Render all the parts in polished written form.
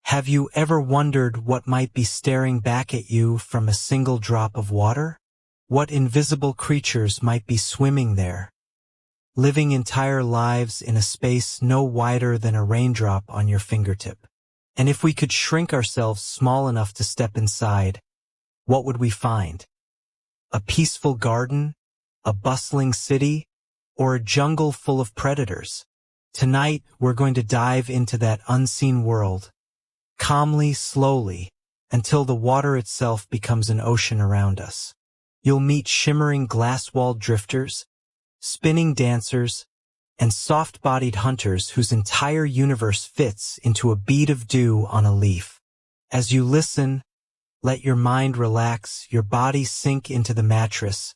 Have you ever wondered what might be staring back at you from a single drop of water? What invisible creatures might be swimming there, living entire lives in a space no wider than a raindrop on your fingertip? And if we could shrink ourselves small enough to step inside, what would we find? A peaceful garden? A bustling city? Or a jungle full of predators? Tonight, we're going to dive into that unseen world, calmly, slowly, until the water itself becomes an ocean around us. You'll meet shimmering glass-walled drifters, spinning dancers, and soft-bodied hunters whose entire universe fits into a bead of dew on a leaf. As you listen, let your mind relax, your body sink into the mattress,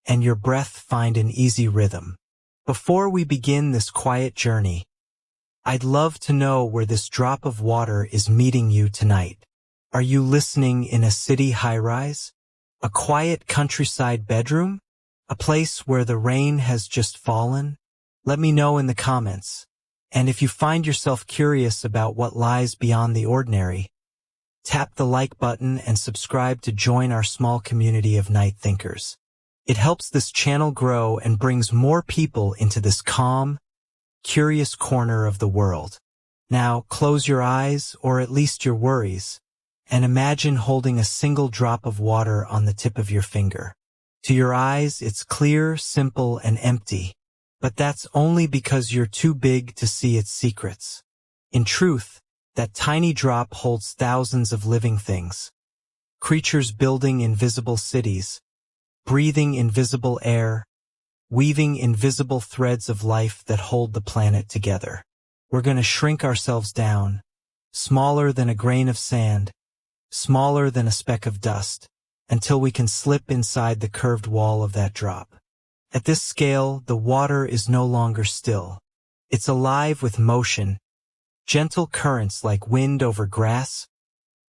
and your breath find an easy rhythm. Before we begin this quiet journey, I'd love to know where this drop of water is meeting you tonight. Are you listening in a city high-rise? A quiet countryside bedroom? A place where the rain has just fallen? Let me know in the comments. And if you find yourself curious about what lies beyond the ordinary, tap the like button and subscribe to join our small community of night thinkers. It helps this channel grow and brings more people into this calm, curious corner of the world. Now, close your eyes, or at least your worries, and imagine holding a single drop of water on the tip of your finger. To your eyes, it's clear, simple, and empty, but that's only because you're too big to see its secrets. In truth, that tiny drop holds thousands of living things, creatures building invisible cities, breathing invisible air, weaving invisible threads of life that hold the planet together. We're going to shrink ourselves down, smaller than a grain of sand, smaller than a speck of dust, until we can slip inside the curved wall of that drop. At this scale, the water is no longer still. It's alive with motion, gentle currents like wind over grass,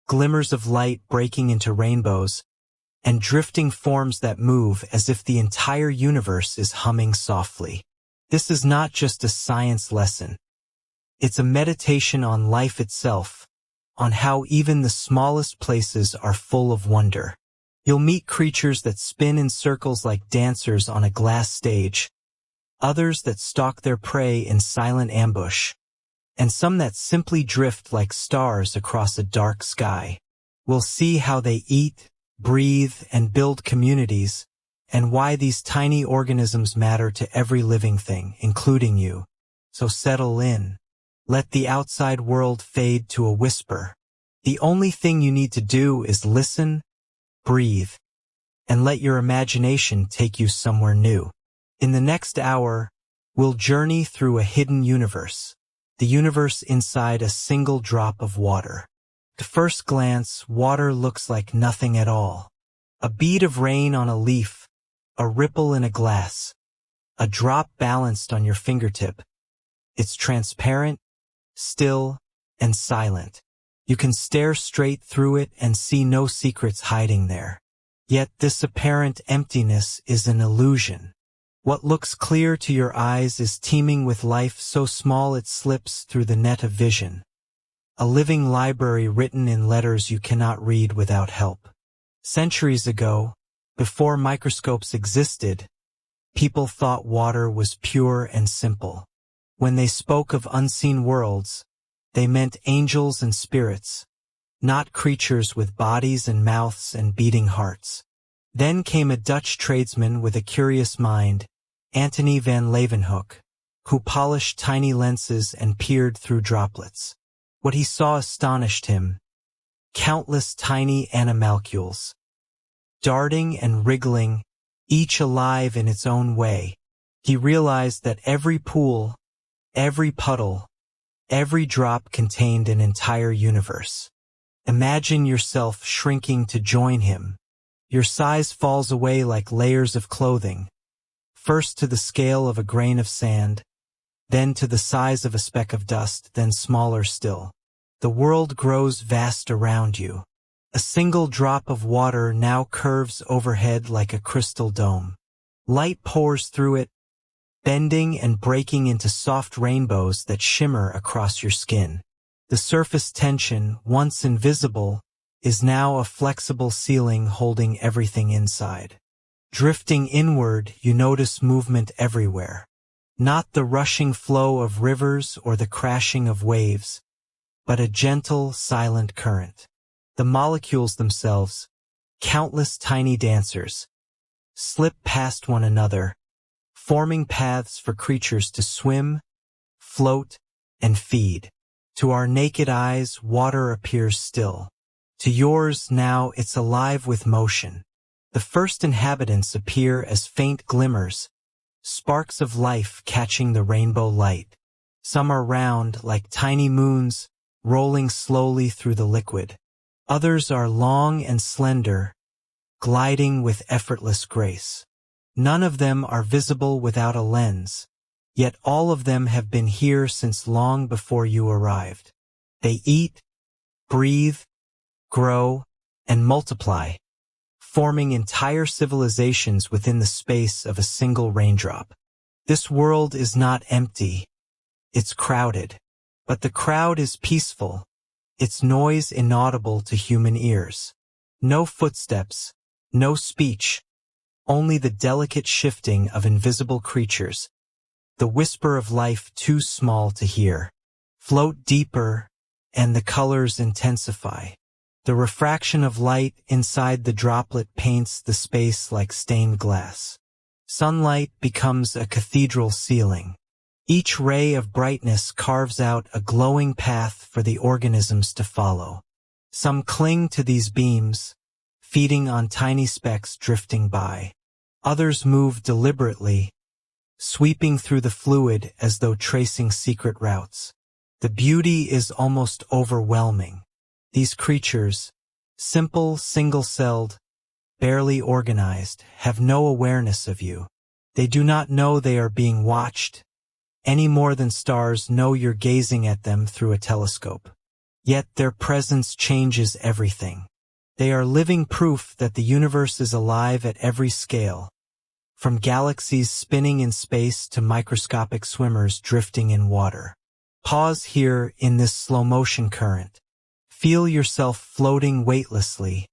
glimmers of light breaking into rainbows, and drifting forms that move as if the entire universe is humming softly. This is not just a science lesson. It's a meditation on life itself, on how even the smallest places are full of wonder. You'll meet creatures that spin in circles like dancers on a glass stage, others that stalk their prey in silent ambush, and some that simply drift like stars across a dark sky. We'll see how they eat, breathe, and build communities, and why these tiny organisms matter to every living thing, including you. So settle in. Let the outside world fade to a whisper. The only thing you need to do is listen, breathe, and let your imagination take you somewhere new. In the next hour, we'll journey through a hidden universe, the universe inside a single drop of water. At first glance, water looks like nothing at all. A bead of rain on a leaf, a ripple in a glass, a drop balanced on your fingertip. It's transparent, still, and silent. You can stare straight through it and see no secrets hiding there. Yet this apparent emptiness is an illusion. What looks clear to your eyes is teeming with life so small it slips through the net of vision. A living library written in letters you cannot read without help. Centuries ago, before microscopes existed, people thought water was pure and simple. When they spoke of unseen worlds, they meant angels and spirits, not creatures with bodies and mouths and beating hearts. Then came a Dutch tradesman with a curious mind, Antony van Leeuwenhoek, who polished tiny lenses and peered through droplets. What he saw astonished him. Countless tiny animalcules, darting and wriggling, each alive in its own way. He realized that every pool, every puddle, every drop contained an entire universe. Imagine yourself shrinking to join him. Your size falls away like layers of clothing, first to the scale of a grain of sand, then to the size of a speck of dust, then smaller still. The world grows vast around you. A single drop of water now curves overhead like a crystal dome. Light pours through it, bending and breaking into soft rainbows that shimmer across your skin. The surface tension, once invisible, is now a flexible ceiling holding everything inside. Drifting inward, you notice movement everywhere. Not the rushing flow of rivers or the crashing of waves, but a gentle, silent current. The molecules themselves, countless tiny dancers, slip past one another, forming paths for creatures to swim, float, and feed. To our naked eyes, water appears still. To yours, now, it's alive with motion. The first inhabitants appear as faint glimmers, sparks of life catching the rainbow light. Some are round, like tiny moons, rolling slowly through the liquid. Others are long and slender, gliding with effortless grace. None of them are visible without a lens, yet all of them have been here since long before you arrived. They eat, breathe, grow, and multiply, forming entire civilizations within the space of a single raindrop. This world is not empty, it's crowded. But the crowd is peaceful, its noise inaudible to human ears. No footsteps, no speech, only the delicate shifting of invisible creatures, the whisper of life too small to hear. Float deeper, and the colors intensify. The refraction of light inside the droplet paints the space like stained glass. Sunlight becomes a cathedral ceiling. Each ray of brightness carves out a glowing path for the organisms to follow. Some cling to these beams, feeding on tiny specks drifting by. Others move deliberately, sweeping through the fluid as though tracing secret routes. The beauty is almost overwhelming. These creatures, simple, single-celled, barely organized, have no awareness of you. They do not know they are being watched, any more than stars know you're gazing at them through a telescope. Yet their presence changes everything. They are living proof that the universe is alive at every scale, from galaxies spinning in space to microscopic swimmers drifting in water. Pause here in this slow-motion current. Feel yourself floating weightlessly,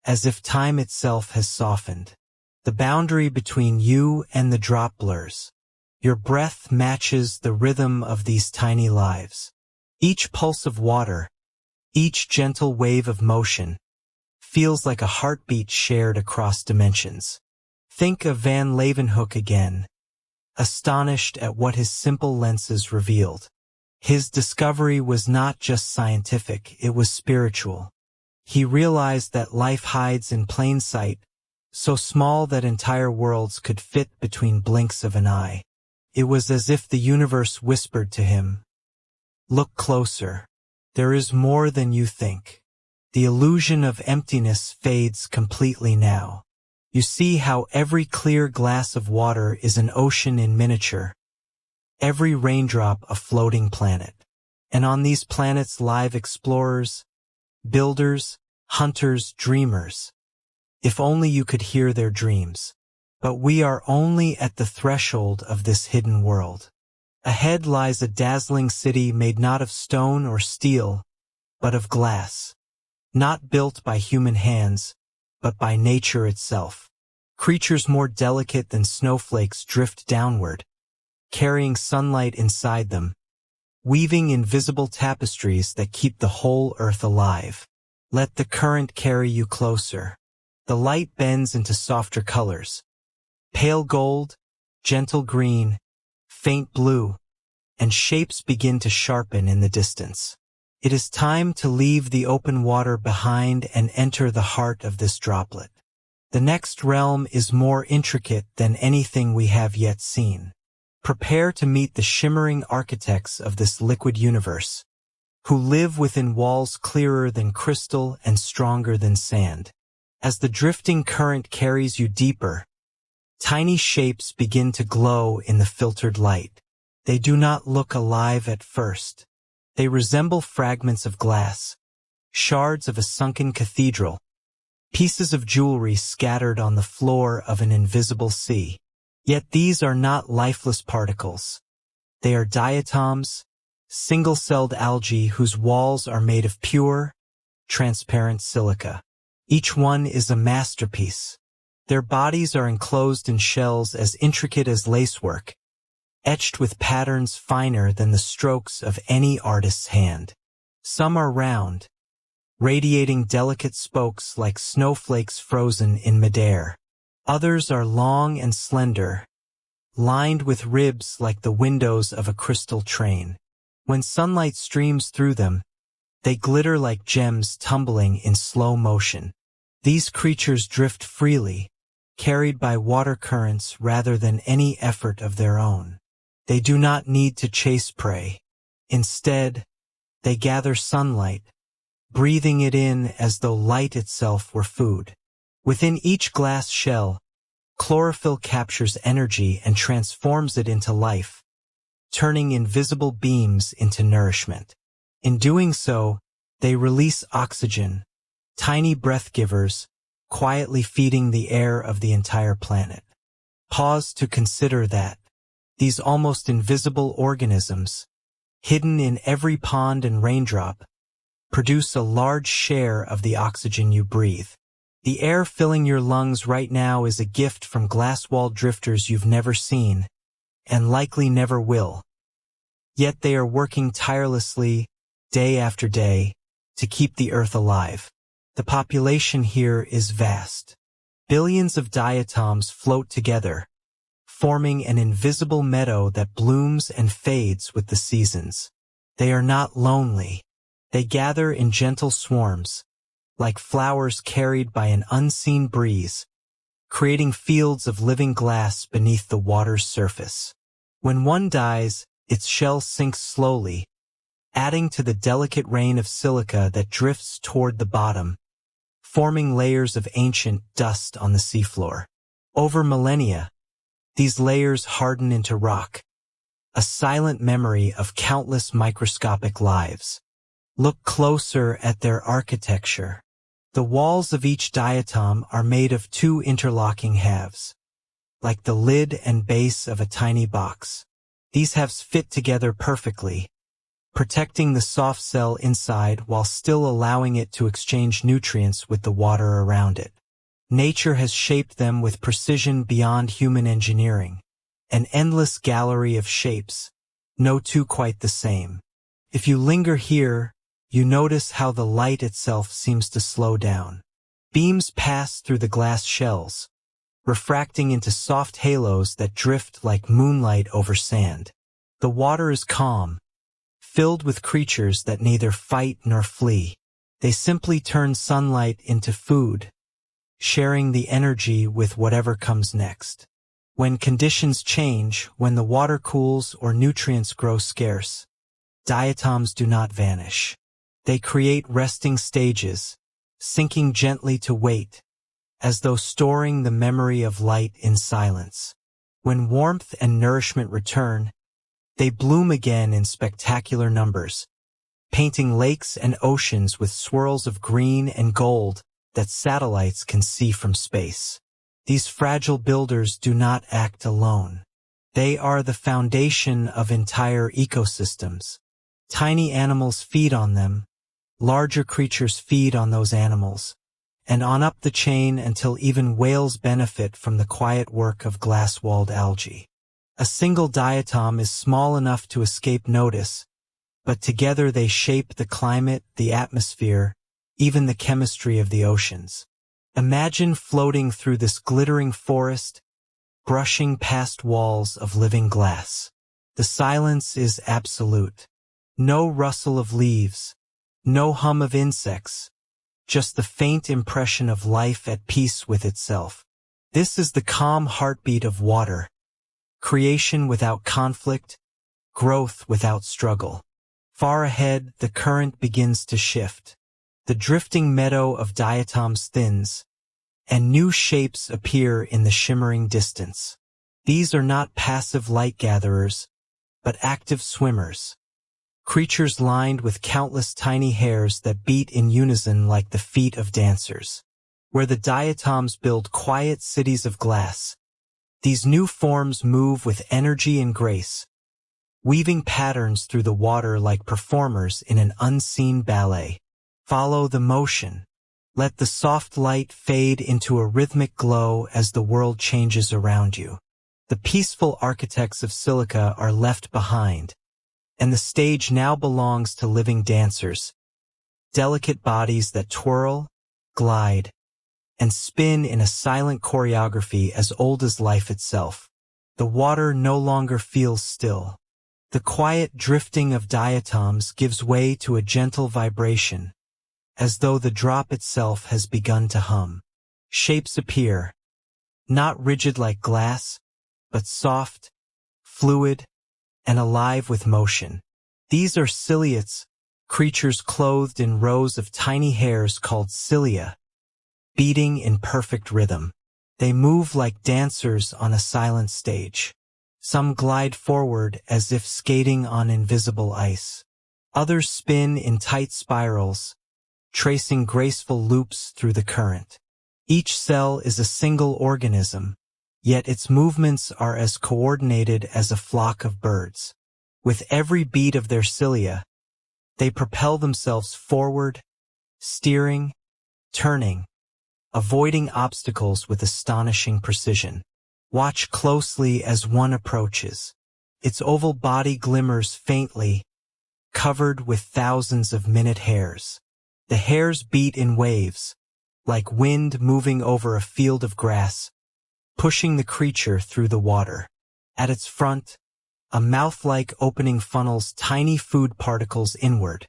as if time itself has softened. The boundary between you and the drop blurs. Your breath matches the rhythm of these tiny lives. Each pulse of water, each gentle wave of motion, feels like a heartbeat shared across dimensions. Think of Van Leeuwenhoek again, astonished at what his simple lenses revealed. His discovery was not just scientific, it was spiritual. He realized that life hides in plain sight, so small that entire worlds could fit between blinks of an eye. It was as if the universe whispered to him, "Look closer. There is more than you think." The illusion of emptiness fades completely now. You see how every clear glass of water is an ocean in miniature, every raindrop a floating planet. And on these planets live explorers, builders, hunters, dreamers. If only you could hear their dreams. But we are only at the threshold of this hidden world. Ahead lies a dazzling city made not of stone or steel, but of glass. Not built by human hands, but by nature itself. Creatures more delicate than snowflakes drift downward, carrying sunlight inside them, weaving invisible tapestries that keep the whole earth alive. Let the current carry you closer. The light bends into softer colors. Pale gold, gentle green, faint blue, and shapes begin to sharpen in the distance. It is time to leave the open water behind and enter the heart of this droplet. The next realm is more intricate than anything we have yet seen. Prepare to meet the shimmering architects of this liquid universe, who live within walls clearer than crystal and stronger than sand. As the drifting current carries you deeper, tiny shapes begin to glow in the filtered light. They do not look alive at first. They resemble fragments of glass, shards of a sunken cathedral, pieces of jewelry scattered on the floor of an invisible sea. Yet these are not lifeless particles. They are diatoms, single-celled algae whose walls are made of pure, transparent silica. Each one is a masterpiece. Their bodies are enclosed in shells as intricate as lacework, etched with patterns finer than the strokes of any artist's hand. Some are round, radiating delicate spokes like snowflakes frozen in midair. Others are long and slender, lined with ribs like the windows of a crystal train. When sunlight streams through them, they glitter like gems tumbling in slow motion. These creatures drift freely, carried by water currents rather than any effort of their own. They do not need to chase prey. Instead, they gather sunlight, breathing it in as though light itself were food. Within each glass shell, chlorophyll captures energy and transforms it into life, turning invisible beams into nourishment. In doing so, they release oxygen, tiny breath givers, quietly feeding the air of the entire planet. Pause to consider that these almost invisible organisms, hidden in every pond and raindrop, produce a large share of the oxygen you breathe. The air filling your lungs right now is a gift from glass-walled drifters you've never seen, and likely never will. Yet they are working tirelessly, day after day, to keep the Earth alive. The population here is vast. Billions of diatoms float together, forming an invisible meadow that blooms and fades with the seasons. They are not lonely. They gather in gentle swarms, like flowers carried by an unseen breeze, creating fields of living glass beneath the water's surface. When one dies, its shell sinks slowly, adding to the delicate rain of silica that drifts toward the bottom, forming layers of ancient dust on the seafloor. Over millennia, these layers harden into rock, a silent memory of countless microscopic lives. Look closer at their architecture. The walls of each diatom are made of two interlocking halves, like the lid and base of a tiny box. These halves fit together perfectly, protecting the soft cell inside while still allowing it to exchange nutrients with the water around it. Nature has shaped them with precision beyond human engineering, an endless gallery of shapes, no two quite the same. If you linger here, you notice how the light itself seems to slow down. Beams pass through the glass shells, refracting into soft halos that drift like moonlight over sand. The water is calm, filled with creatures that neither fight nor flee. They simply turn sunlight into food, sharing the energy with whatever comes next. When conditions change, when the water cools or nutrients grow scarce, diatoms do not vanish. They create resting stages, sinking gently to wait, as though storing the memory of light in silence. When warmth and nourishment return, they bloom again in spectacular numbers, painting lakes and oceans with swirls of green and gold that satellites can see from space. These fragile builders do not act alone. They are the foundation of entire ecosystems. Tiny animals feed on them, larger creatures feed on those animals, and on up the chain until even whales benefit from the quiet work of glass-walled algae. A single diatom is small enough to escape notice, but together they shape the climate, the atmosphere, even the chemistry of the oceans. Imagine floating through this glittering forest, brushing past walls of living glass. The silence is absolute. No rustle of leaves, no hum of insects, just the faint impression of life at peace with itself. This is the calm heartbeat of water, creation without conflict, growth without struggle. Far ahead, the current begins to shift. The drifting meadow of diatoms thins, and new shapes appear in the shimmering distance. These are not passive light gatherers, but active swimmers. Creatures lined with countless tiny hairs that beat in unison like the feet of dancers. Where the diatoms build quiet cities of glass, these new forms move with energy and grace, weaving patterns through the water like performers in an unseen ballet. Follow the motion. Let the soft light fade into a rhythmic glow as the world changes around you. The peaceful architects of silica are left behind, and the stage now belongs to living dancers, delicate bodies that twirl, glide, and spin in a silent choreography as old as life itself. The water no longer feels still. The quiet drifting of diatoms gives way to a gentle vibration, as though the drop itself has begun to hum. Shapes appear, not rigid like glass, but soft, fluid, and alive with motion. These are ciliates, creatures clothed in rows of tiny hairs called cilia, beating in perfect rhythm. They move like dancers on a silent stage. Some glide forward as if skating on invisible ice. Others spin in tight spirals, tracing graceful loops through the current. Each cell is a single organism, yet its movements are as coordinated as a flock of birds. With every beat of their cilia, they propel themselves forward, steering, turning, avoiding obstacles with astonishing precision. Watch closely as one approaches. Its oval body glimmers faintly, covered with thousands of minute hairs. The hairs beat in waves, like wind moving over a field of grass, pushing the creature through the water. At its front, a mouth-like opening funnels tiny food particles inward,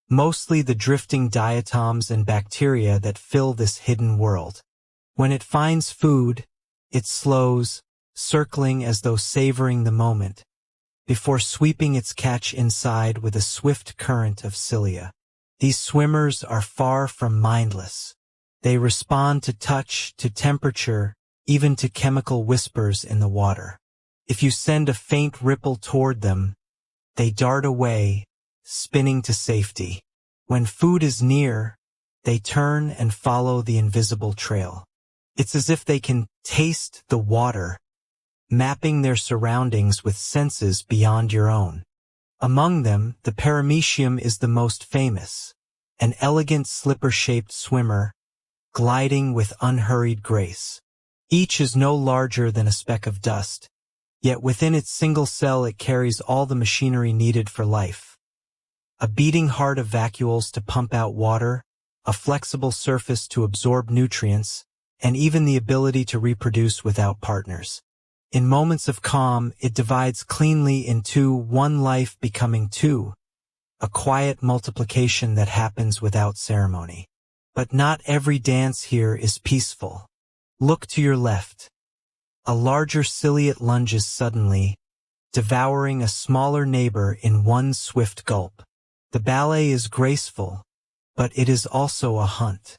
mostly the drifting diatoms and bacteria that fill this hidden world. When it finds food, it slows, circling as though savoring the moment, before sweeping its catch inside with a swift current of cilia. These swimmers are far from mindless. They respond to touch, to temperature, even to chemical whispers in the water. If you send a faint ripple toward them, they dart away, spinning to safety. When food is near, they turn and follow the invisible trail. It's as if they can taste the water, mapping their surroundings with senses beyond your own. Among them, the paramecium is the most famous, an elegant slipper-shaped swimmer, gliding with unhurried grace. Each is no larger than a speck of dust, yet within its single cell it carries all the machinery needed for life. A beating heart of vacuoles to pump out water, a flexible surface to absorb nutrients, and even the ability to reproduce without partners. In moments of calm, it divides cleanly in two, one life becoming two, a quiet multiplication that happens without ceremony. But not every dance here is peaceful. Look to your left. A larger ciliate lunges suddenly, devouring a smaller neighbor in one swift gulp. The ballet is graceful, but it is also a hunt.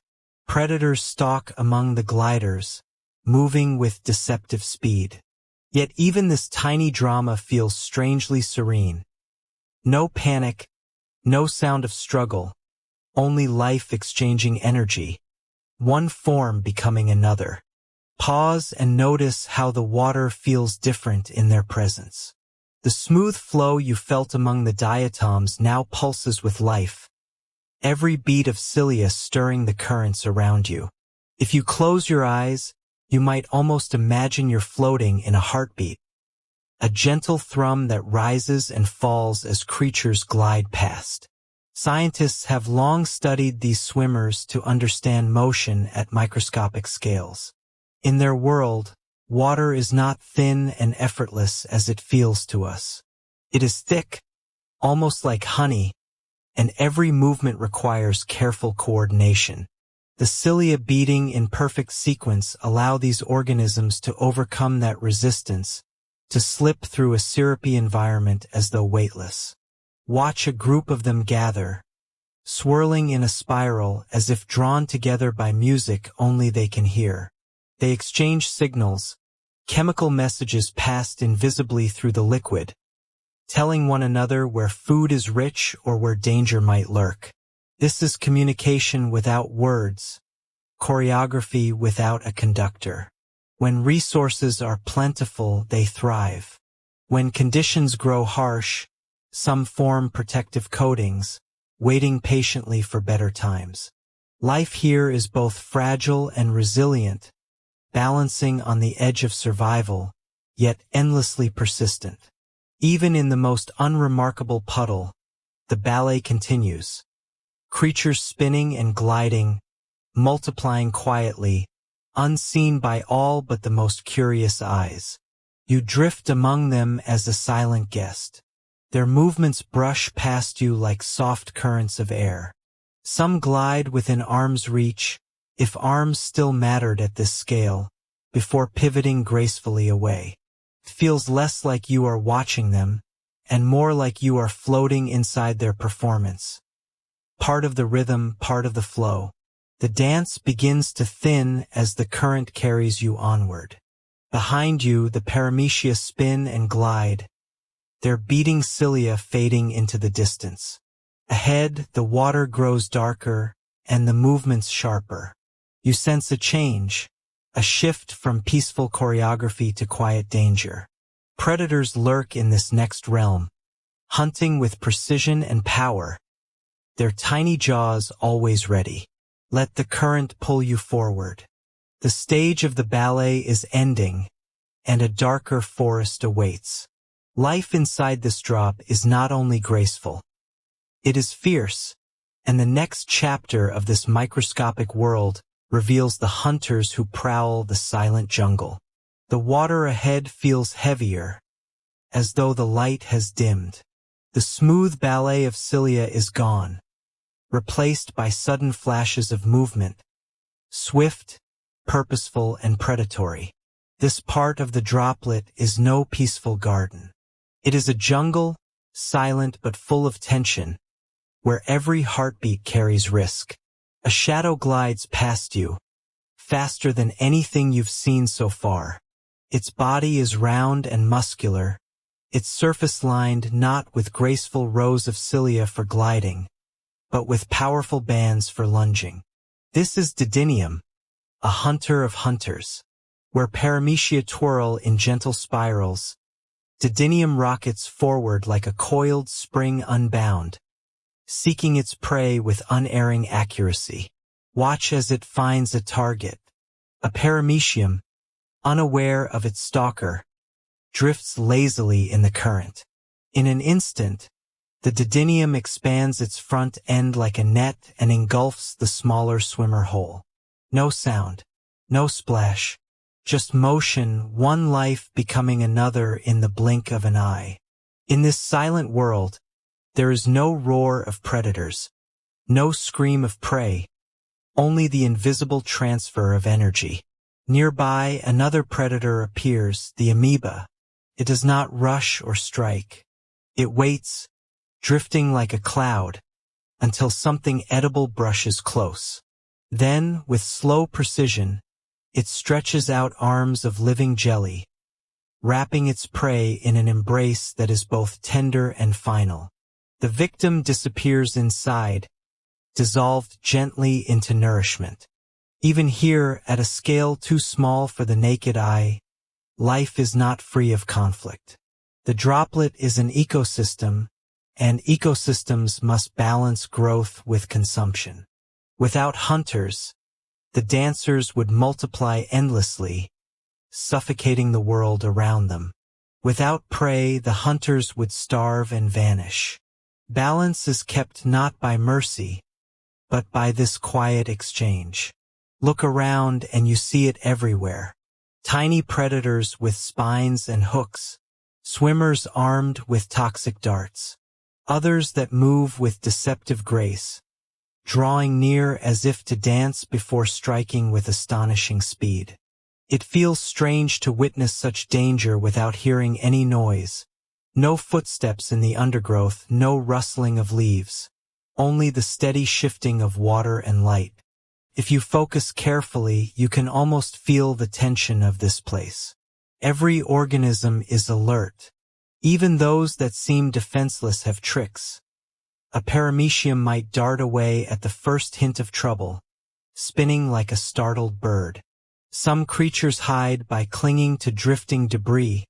Predators stalk among the gliders, moving with deceptive speed. Yet even this tiny drama feels strangely serene. No panic, no sound of struggle, only life exchanging energy, one form becoming another. Pause and notice how the water feels different in their presence. The smooth flow you felt among the diatoms now pulses with life, every beat of cilia stirring the currents around you. If you close your eyes, you might almost imagine you're floating in a heartbeat, a gentle thrum that rises and falls as creatures glide past. Scientists have long studied these swimmers to understand motion at microscopic scales. In their world, water is not thin and effortless as it feels to us. It is thick, almost like honey, and every movement requires careful coordination. The cilia beating in perfect sequence allow these organisms to overcome that resistance, to slip through a syrupy environment as though weightless. Watch a group of them gather, swirling in a spiral as if drawn together by music only they can hear. They exchange signals, chemical messages passed invisibly through the liquid, telling one another where food is rich or where danger might lurk. This is communication without words, choreography without a conductor. When resources are plentiful, they thrive. When conditions grow harsh, some form protective coatings, waiting patiently for better times. Life here is both fragile and resilient, balancing on the edge of survival, yet endlessly persistent. Even in the most unremarkable puddle, the ballet continues. Creatures spinning and gliding, multiplying quietly, unseen by all but the most curious eyes. You drift among them as a silent guest. Their movements brush past you like soft currents of air. Some glide within arm's reach, if arms still mattered at this scale, before pivoting gracefully away. It feels less like you are watching them, and more like you are floating inside their performance. Part of the rhythm, part of the flow. The dance begins to thin as the current carries you onward. Behind you, the paramecia spin and glide, their beating cilia fading into the distance. Ahead, the water grows darker, and the movements sharper. You sense a change, a shift from peaceful choreography to quiet danger. Predators lurk in this next realm, hunting with precision and power, their tiny jaws always ready. Let the current pull you forward. The stage of the ballet is ending, and a darker forest awaits. Life inside this drop is not only graceful, it is fierce, and the next chapter of this microscopic world reveals the hunters who prowl the silent jungle. The water ahead feels heavier, as though the light has dimmed. The smooth ballet of cilia is gone, replaced by sudden flashes of movement, swift, purposeful, and predatory. This part of the droplet is no peaceful garden. It is a jungle, silent but full of tension, where every heartbeat carries risk. A shadow glides past you, faster than anything you've seen so far. Its body is round and muscular, its surface lined not with graceful rows of cilia for gliding, but with powerful bands for lunging. This is Didinium, a hunter of hunters. Where paramecia twirl in gentle spirals, Didinium rockets forward like a coiled spring unbound, seeking its prey with unerring accuracy. Watch as it finds a target. A paramecium, unaware of its stalker, drifts lazily in the current. In an instant, the Didinium expands its front end like a net and engulfs the smaller swimmer whole. No sound, no splash, just motion, one life becoming another in the blink of an eye. In this silent world, there is no roar of predators, no scream of prey, only the invisible transfer of energy. Nearby, another predator appears, the amoeba. It does not rush or strike. It waits, drifting like a cloud, until something edible brushes close. Then, with slow precision, it stretches out arms of living jelly, wrapping its prey in an embrace that is both tender and final. The victim disappears inside, dissolved gently into nourishment. Even here, at a scale too small for the naked eye, life is not free of conflict. The droplet is an ecosystem, and ecosystems must balance growth with consumption. Without hunters, the dancers would multiply endlessly, suffocating the world around them. Without prey, the hunters would starve and vanish. Balance is kept not by mercy, but by this quiet exchange. Look around and you see it everywhere. Tiny predators with spines and hooks, swimmers armed with toxic darts, others that move with deceptive grace, drawing near as if to dance before striking with astonishing speed. It feels strange to witness such danger without hearing any noise. No footsteps in the undergrowth, no rustling of leaves, only the steady shifting of water and light. If you focus carefully, you can almost feel the tension of this place. Every organism is alert. Even those that seem defenseless have tricks. A paramecium might dart away at the first hint of trouble, spinning like a startled bird. Some creatures hide by clinging to drifting debris,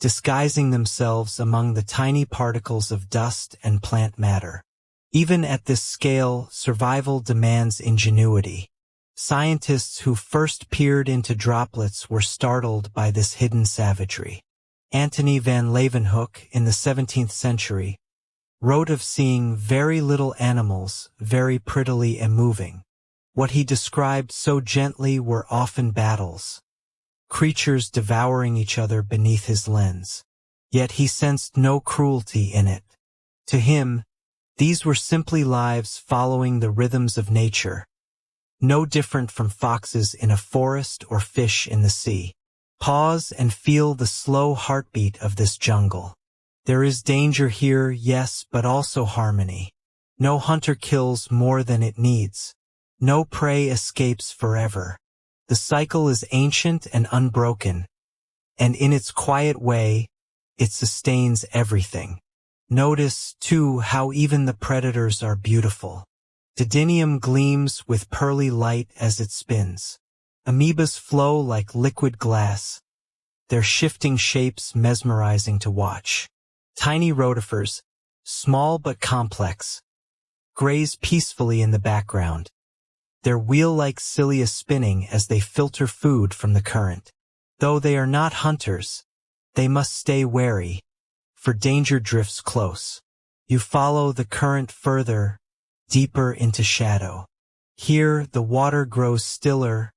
disguising themselves among the tiny particles of dust and plant matter. Even at this scale, survival demands ingenuity. Scientists who first peered into droplets were startled by this hidden savagery. Antony van Leeuwenhoek, in the 17th century, wrote of seeing very little animals very prettily moving. What he described so gently were often battles, creatures devouring each other beneath his lens. Yet he sensed no cruelty in it. To him, these were simply lives following the rhythms of nature, no different from foxes in a forest or fish in the sea. Pause and feel the slow heartbeat of this jungle. There is danger here, yes, but also harmony. No hunter kills more than it needs. No prey escapes forever. The cycle is ancient and unbroken, and in its quiet way, it sustains everything. Notice, too, how even the predators are beautiful. Didinium gleams with pearly light as it spins. Amoebas flow like liquid glass, their shifting shapes mesmerizing to watch. Tiny rotifers, small but complex, graze peacefully in the background, their wheel-like cilia spinning as they filter food from the current. Though they are not hunters, they must stay wary, for danger drifts close. You follow the current further, deeper into shadow. Here, the water grows stiller,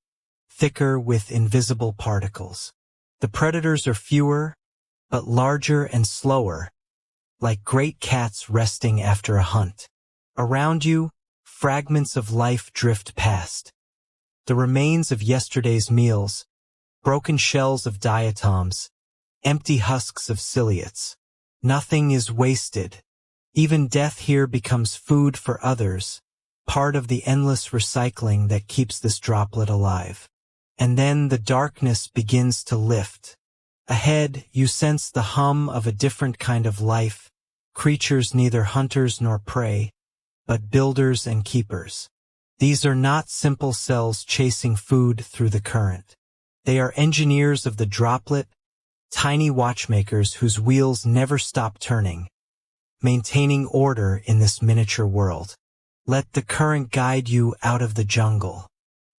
thicker with invisible particles. The predators are fewer, but larger and slower, like great cats resting after a hunt. Around you, fragments of life drift past. The remains of yesterday's meals, broken shells of diatoms, empty husks of ciliates. Nothing is wasted. Even death here becomes food for others, part of the endless recycling that keeps this droplet alive. And then the darkness begins to lift. Ahead, you sense the hum of a different kind of life, creatures neither hunters nor prey, but builders and keepers. These are not simple cells chasing food through the current. They are engineers of the droplet, tiny watchmakers whose wheels never stop turning, maintaining order in this miniature world. Let the current guide you out of the jungle.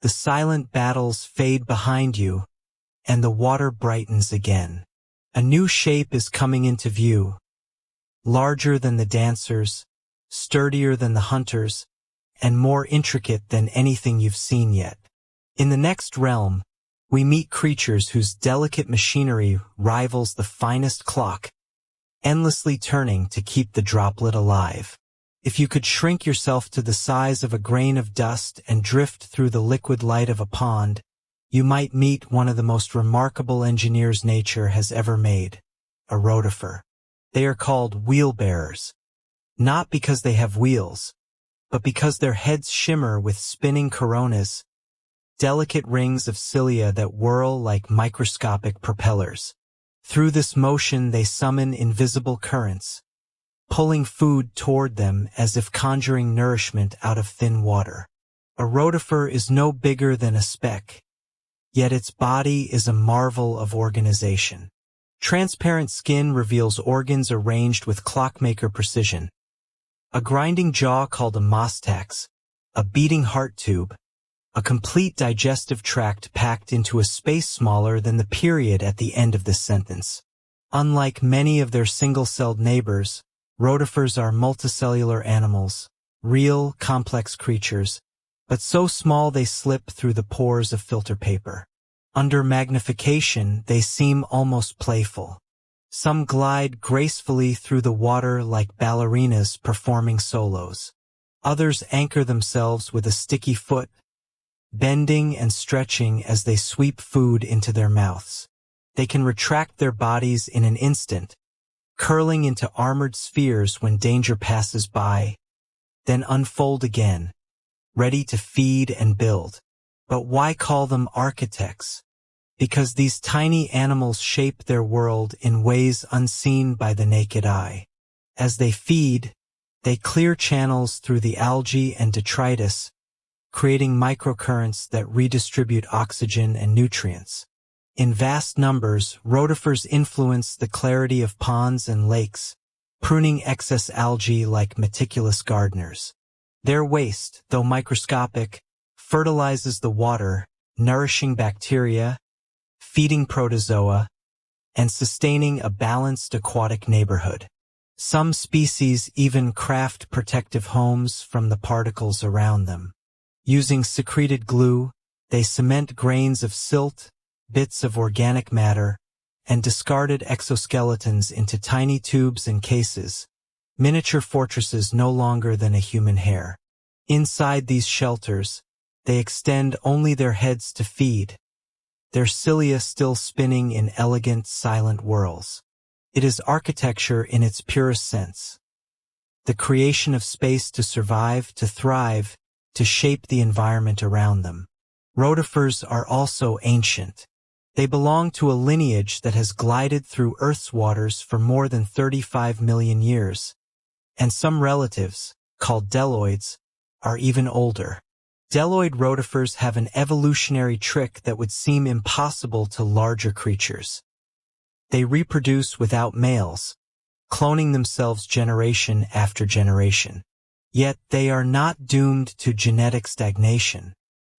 The silent battles fade behind you, and the water brightens again. A new shape is coming into view, larger than the dancers, sturdier than the hunters, and more intricate than anything you've seen yet. In the next realm, we meet creatures whose delicate machinery rivals the finest clock, endlessly turning to keep the droplet alive. If you could shrink yourself to the size of a grain of dust and drift through the liquid light of a pond, you might meet one of the most remarkable engineers nature has ever made, a rotifer. They are called wheelbearers, not because they have wheels, but because their heads shimmer with spinning coronas, delicate rings of cilia that whirl like microscopic propellers. Through this motion they summon invisible currents, pulling food toward them as if conjuring nourishment out of thin water. A rotifer is no bigger than a speck, yet its body is a marvel of organization. Transparent skin reveals organs arranged with clockmaker precision. A grinding jaw called a mastax, a beating heart tube, a complete digestive tract packed into a space smaller than the period at the end of this sentence. Unlike many of their single-celled neighbors, rotifers are multicellular animals, real, complex creatures, but so small they slip through the pores of filter paper. Under magnification, they seem almost playful. Some glide gracefully through the water like ballerinas performing solos. Others anchor themselves with a sticky foot, bending and stretching as they sweep food into their mouths. They can retract their bodies in an instant, curling into armored spheres when danger passes by, then unfold again, ready to feed and build. But why call them architects? Because these tiny animals shape their world in ways unseen by the naked eye. As they feed, they clear channels through the algae and detritus, creating microcurrents that redistribute oxygen and nutrients. In vast numbers, rotifers influence the clarity of ponds and lakes, pruning excess algae like meticulous gardeners. Their waste, though microscopic, fertilizes the water, nourishing bacteria, feeding protozoa, and sustaining a balanced aquatic neighborhood. Some species even craft protective homes from the particles around them. Using secreted glue, they cement grains of silt, bits of organic matter, and discarded exoskeletons into tiny tubes and cases, miniature fortresses no longer than a human hair. Inside these shelters, they extend only their heads to feed, their cilia still spinning in elegant, silent whirls. It is architecture in its purest sense. The creation of space to survive, to thrive, to shape the environment around them. Rotifers are also ancient. They belong to a lineage that has glided through Earth's waters for more than 35 million years. And some relatives, called deloids, are even older. Deloid rotifers have an evolutionary trick that would seem impossible to larger creatures. They reproduce without males, cloning themselves generation after generation. Yet they are not doomed to genetic stagnation.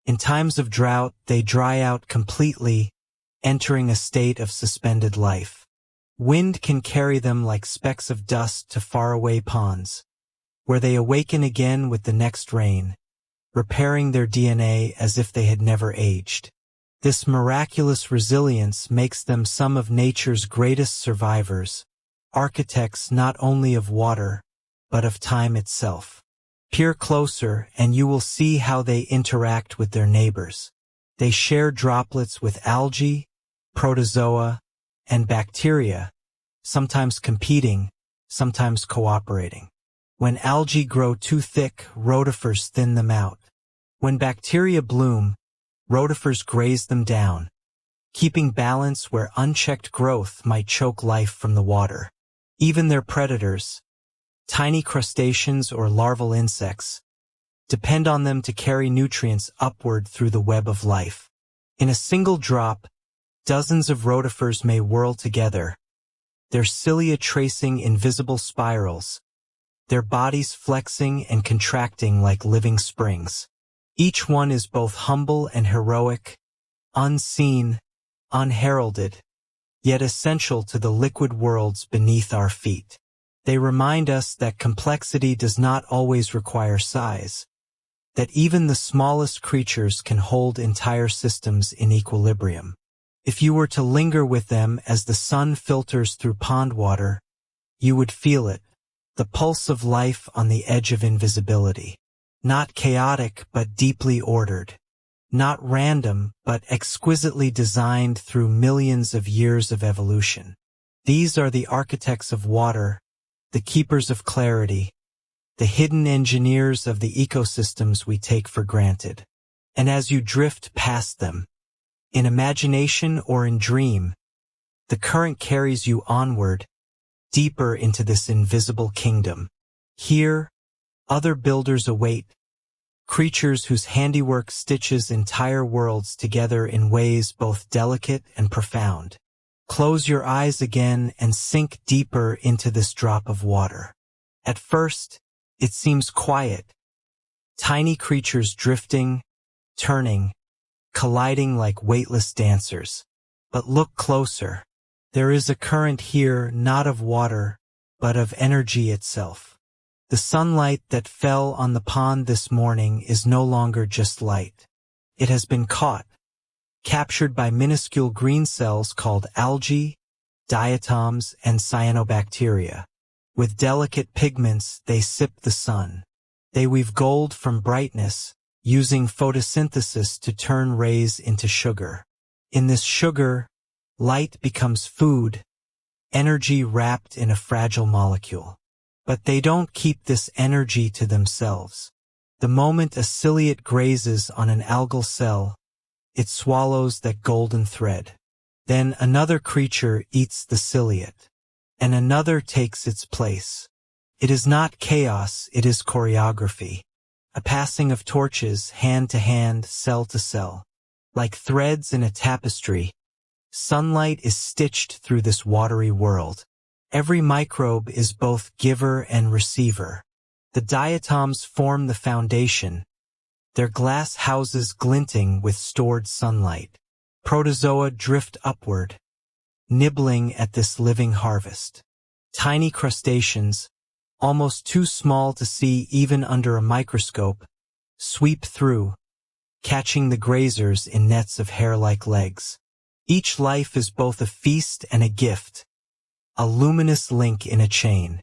In times of drought, they dry out completely, entering a state of suspended life. Wind can carry them like specks of dust to faraway ponds, where they awaken again with the next rain, repairing their DNA as if they had never aged. This miraculous resilience makes them some of nature's greatest survivors, architects not only of water, but of time itself. Peer closer and you will see how they interact with their neighbors. They share droplets with algae, protozoa, and bacteria, sometimes competing, sometimes cooperating. When algae grow too thick, rotifers thin them out. When bacteria bloom, rotifers graze them down, keeping balance where unchecked growth might choke life from the water. Even their predators, tiny crustaceans or larval insects, depend on them to carry nutrients upward through the web of life. In a single drop, dozens of rotifers may whirl together, their cilia tracing invisible spirals, their bodies flexing and contracting like living springs. Each one is both humble and heroic, unseen, unheralded, yet essential to the liquid worlds beneath our feet. They remind us that complexity does not always require size, that even the smallest creatures can hold entire systems in equilibrium. If you were to linger with them as the sun filters through pond water, you would feel it, the pulse of life on the edge of invisibility. Not chaotic, but deeply ordered. Not random, but exquisitely designed through millions of years of evolution. These are the architects of water, the keepers of clarity, the hidden engineers of the ecosystems we take for granted. And as you drift past them, in imagination or in dream, the current carries you onward, deeper into this invisible kingdom. Here, other builders await, creatures whose handiwork stitches entire worlds together in ways both delicate and profound. Close your eyes again and sink deeper into this drop of water. At first, it seems quiet. Tiny creatures drifting, turning, colliding like weightless dancers. But look closer. There is a current here not of water, but of energy itself. The sunlight that fell on the pond this morning is no longer just light. It has been caught, captured by minuscule green cells called algae, diatoms, and cyanobacteria. With delicate pigments, they sip the sun. They weave gold from brightness, using photosynthesis to turn rays into sugar. In this sugar, light becomes food, energy wrapped in a fragile molecule. But they don't keep this energy to themselves. The moment a ciliate grazes on an algal cell, it swallows that golden thread. Then another creature eats the ciliate, and another takes its place. It is not chaos, it is choreography. A passing of torches, hand to hand, cell to cell. Like threads in a tapestry, Sunlight is stitched through this watery world. Every microbe is both giver and receiver. The diatoms form the foundation, their glass houses glinting with stored sunlight. Protozoa drift upward, nibbling at this living harvest. Tiny crustaceans, almost too small to see even under a microscope, sweep through, catching the grazers in nets of hair-like legs. Each life is both a feast and a gift, a luminous link in a chain.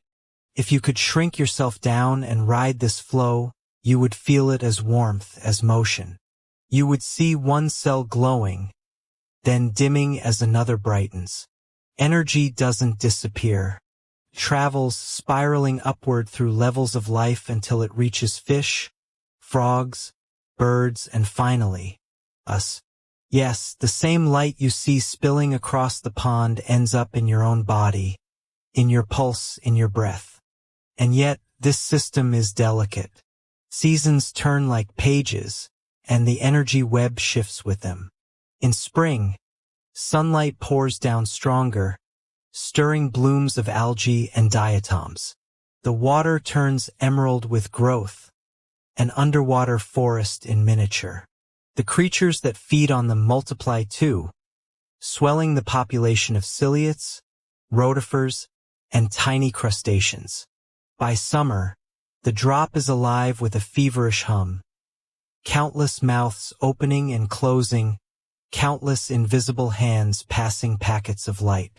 If you could shrink yourself down and ride this flow, you would feel it as warmth, as motion. You would see one cell glowing, then dimming as another brightens. Energy doesn't disappear. It travels spiraling upward through levels of life until it reaches fish, frogs, birds, and finally, us. Yes, the same light you see spilling across the pond ends up in your own body, in your pulse, in your breath. And yet, this system is delicate. Seasons turn like pages, and the energy web shifts with them. In spring, sunlight pours down stronger, stirring blooms of algae and diatoms. The water turns emerald with growth, an underwater forest in miniature. The creatures that feed on them multiply too, swelling the population of ciliates, rotifers, and tiny crustaceans. By summer, the drop is alive with a feverish hum. Countless mouths opening and closing, countless invisible hands passing packets of light.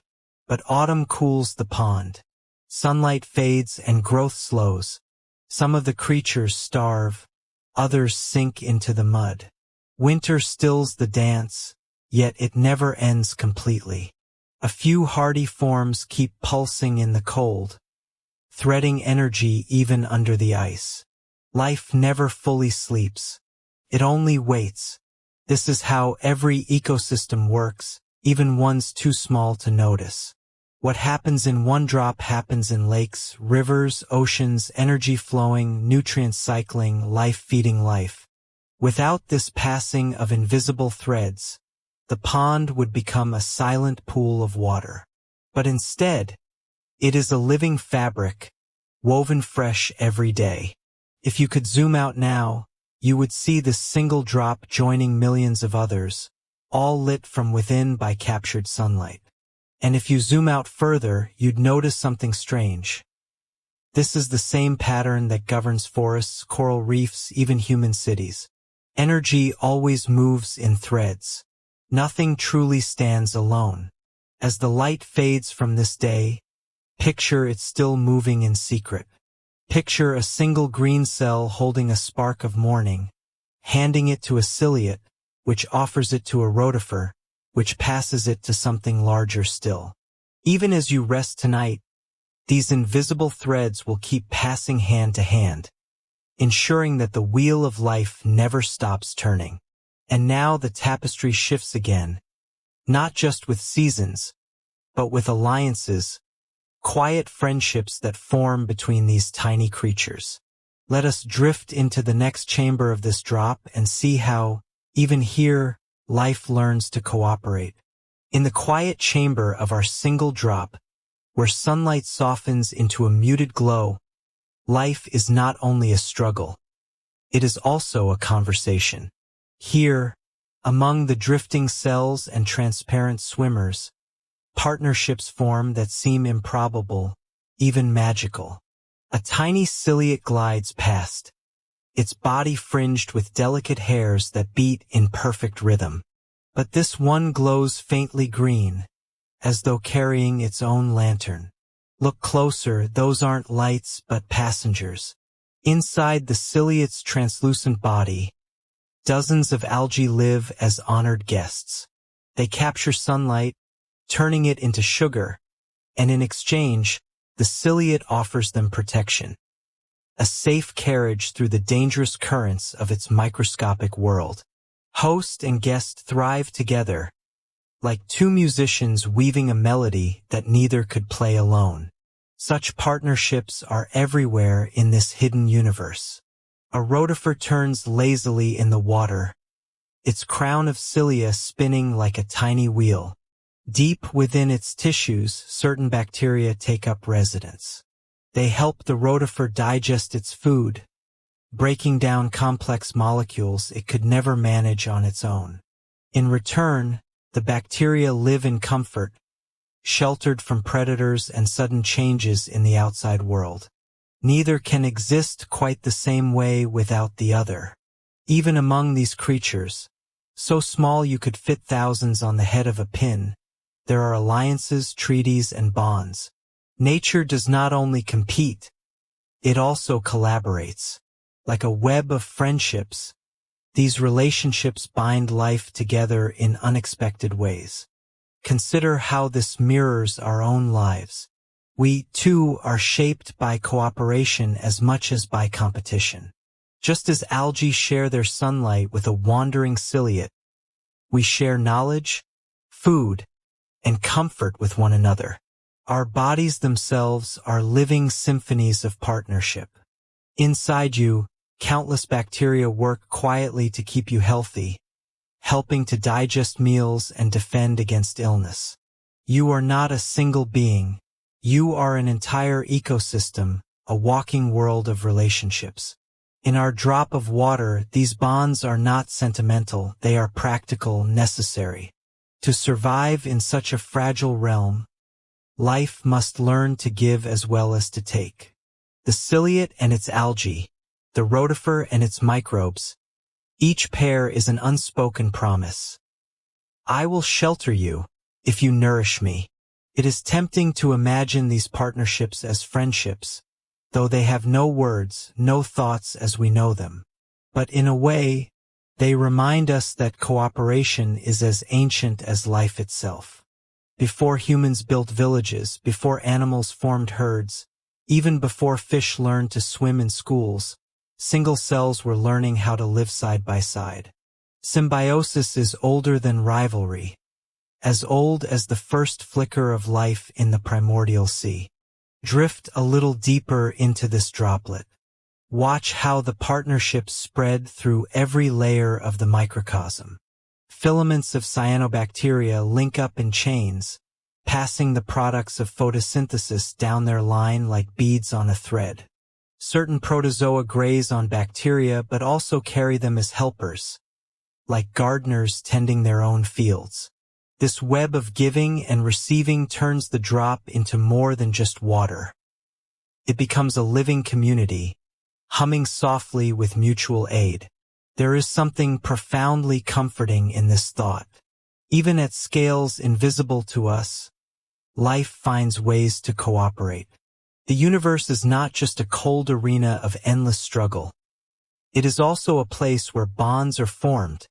But autumn cools the pond. Sunlight fades and growth slows. Some of the creatures starve, others sink into the mud. Winter stills the dance, yet it never ends completely. A few hardy forms keep pulsing in the cold, threading energy even under the ice. Life never fully sleeps. It only waits. This is how every ecosystem works, even ones too small to notice. What happens in one drop happens in lakes, rivers, oceans, energy flowing, nutrient cycling, life feeding life. Without this passing of invisible threads, the pond would become a silent pool of water. But instead, it is a living fabric, woven fresh every day. If you could zoom out now, you would see this single drop joining millions of others, all lit from within by captured sunlight. And if you zoom out further, you'd notice something strange. This is the same pattern that governs forests, coral reefs, even human cities. Energy always moves in threads. Nothing truly stands alone. As the light fades from this day, picture it still moving in secret. Picture a single green cell holding a spark of morning, handing it to a ciliate, which offers it to a rotifer, which passes it to something larger still. Even as you rest tonight, these invisible threads will keep passing hand to hand, ensuring that the wheel of life never stops turning. And now the tapestry shifts again, not just with seasons, but with alliances, quiet friendships that form between these tiny creatures. Let us drift into the next chamber of this drop and see how, even here, life learns to cooperate. In the quiet chamber of our single drop, where sunlight softens into a muted glow, life is not only a struggle, it is also a conversation. Here, among the drifting cells and transparent swimmers, partnerships form that seem improbable, even magical. A tiny ciliate glides past, its body fringed with delicate hairs that beat in perfect rhythm. But this one glows faintly green, as though carrying its own lantern. Look closer, those aren't lights but passengers. Inside the ciliate's translucent body, dozens of algae live as honored guests. They capture sunlight, turning it into sugar, and in exchange, the ciliate offers them protection. A safe carriage through the dangerous currents of its microscopic world. Host and guest thrive together, like two musicians weaving a melody that neither could play alone. Such partnerships are everywhere in this hidden universe. A rotifer turns lazily in the water, its crown of cilia spinning like a tiny wheel. Deep within its tissues, certain bacteria take up residence. They help the rotifer digest its food, breaking down complex molecules it could never manage on its own. In return, the bacteria live in comfort, sheltered from predators and sudden changes in the outside world. Neither can exist quite the same way without the other. Even among these creatures, so small you could fit thousands on the head of a pin, there are alliances, treaties, and bonds. Nature does not only compete, it also collaborates. Like a web of friendships, these relationships bind life together in unexpected ways. Consider how this mirrors our own lives. We, too, are shaped by cooperation as much as by competition. Just as algae share their sunlight with a wandering ciliate, we share knowledge, food, and comfort with one another. Our bodies themselves are living symphonies of partnership. Inside you, countless bacteria work quietly to keep you healthy, helping to digest meals and defend against illness. You are not a single being. You are an entire ecosystem, a walking world of relationships. In our drop of water, these bonds are not sentimental, they are practical, necessary. To survive in such a fragile realm, life must learn to give as well as to take. The ciliate and its algae, the rotifer and its microbes, each pair is an unspoken promise. I will shelter you if you nourish me. It is tempting to imagine these partnerships as friendships, though they have no words, no thoughts as we know them. But in a way, they remind us that cooperation is as ancient as life itself. Before humans built villages, before animals formed herds, even before fish learned to swim in schools, single cells were learning how to live side by side. Symbiosis is older than rivalry, as old as the first flicker of life in the primordial sea. Drift a little deeper into this droplet. Watch how the partnerships spread through every layer of the microcosm. Filaments of cyanobacteria link up in chains, passing the products of photosynthesis down their line like beads on a thread. Certain protozoa graze on bacteria but also carry them as helpers, like gardeners tending their own fields. This web of giving and receiving turns the drop into more than just water. It becomes a living community, humming softly with mutual aid. There is something profoundly comforting in this thought. Even at scales invisible to us, life finds ways to cooperate. The universe is not just a cold arena of endless struggle. It is also a place where bonds are formed,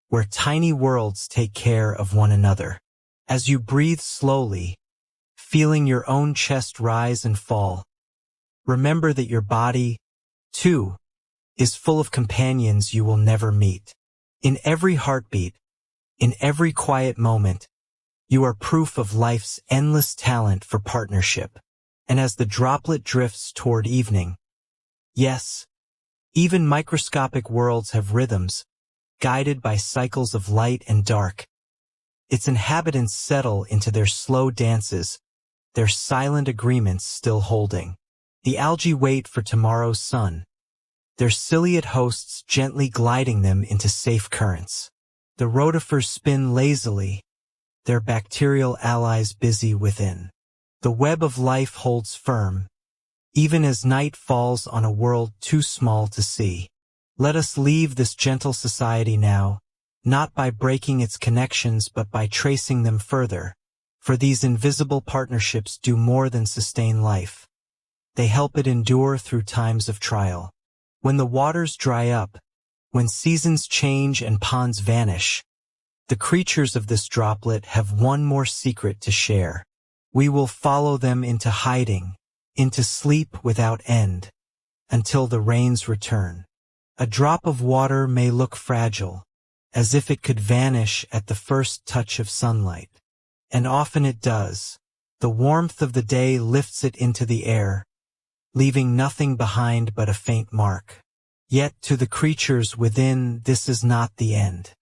where tiny worlds take care of one another. As you breathe slowly, feeling your own chest rise and fall, remember that your body, too, is full of companions you will never meet. In every heartbeat, in every quiet moment, you are proof of life's endless talent for partnership. And as the droplet drifts toward evening, yes, even microscopic worlds have rhythms, guided by cycles of light and dark. Its inhabitants settle into their slow dances, their silent agreements still holding. The algae wait for tomorrow's sun, their ciliate hosts gently gliding them into safe currents. The rotifers spin lazily, their bacterial allies busy within. The web of life holds firm, even as night falls on a world too small to see. Let us leave this gentle society now, not by breaking its connections but by tracing them further, for these invisible partnerships do more than sustain life. They help it endure through times of trial. When the waters dry up, when seasons change and ponds vanish, the creatures of this droplet have one more secret to share. We will follow them into hiding, into sleep without end, until the rains return. A drop of water may look fragile, as if it could vanish at the first touch of sunlight. And often it does. The warmth of the day lifts it into the air, leaving nothing behind but a faint mark. Yet to the creatures within, this is not the end.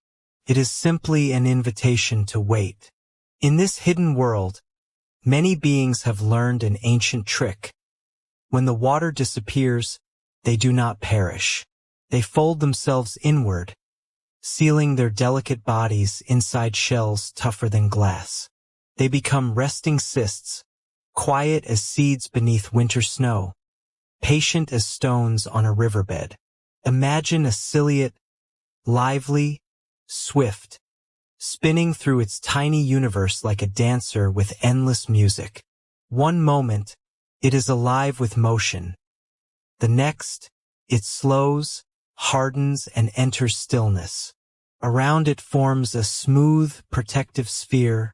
It is simply an invitation to wait. In this hidden world, many beings have learned an ancient trick. When the water disappears, they do not perish. They fold themselves inward, sealing their delicate bodies inside shells tougher than glass. They become resting cysts, quiet as seeds beneath winter snow, patient as stones on a riverbed. Imagine a ciliate, lively, swift, spinning through its tiny universe like a dancer with endless music. One moment, it is alive with motion. The next, it slows, hardens, and enters stillness. Around it forms a smooth, protective sphere,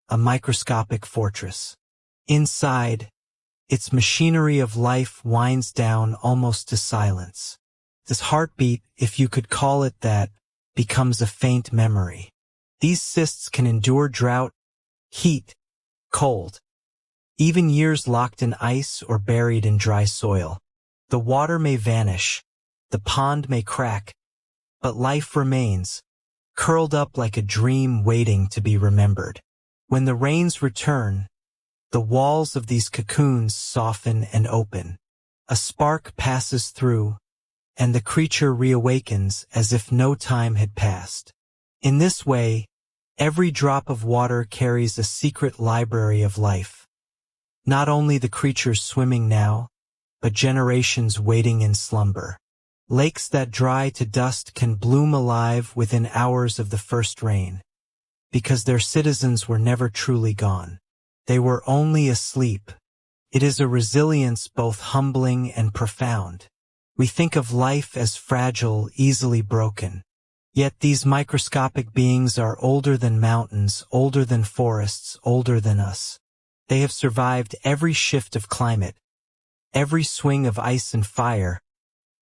a microscopic fortress. Inside, its machinery of life winds down almost to silence. This heartbeat, if you could call it that, becomes a faint memory. These cysts can endure drought, heat, cold, even years locked in ice or buried in dry soil. The water may vanish, the pond may crack, but life remains, curled up like a dream waiting to be remembered. When the rains return, the walls of these cocoons soften and open. A spark passes through, and the creature reawakens as if no time had passed. In this way, every drop of water carries a secret library of life. Not only the creatures swimming now, but generations waiting in slumber. Lakes that dry to dust can bloom alive within hours of the first rain, because their citizens were never truly gone. They were only asleep. It is a resilience both humbling and profound. We think of life as fragile, easily broken. Yet these microscopic beings are older than mountains, older than forests, older than us. They have survived every shift of climate, every swing of ice and fire,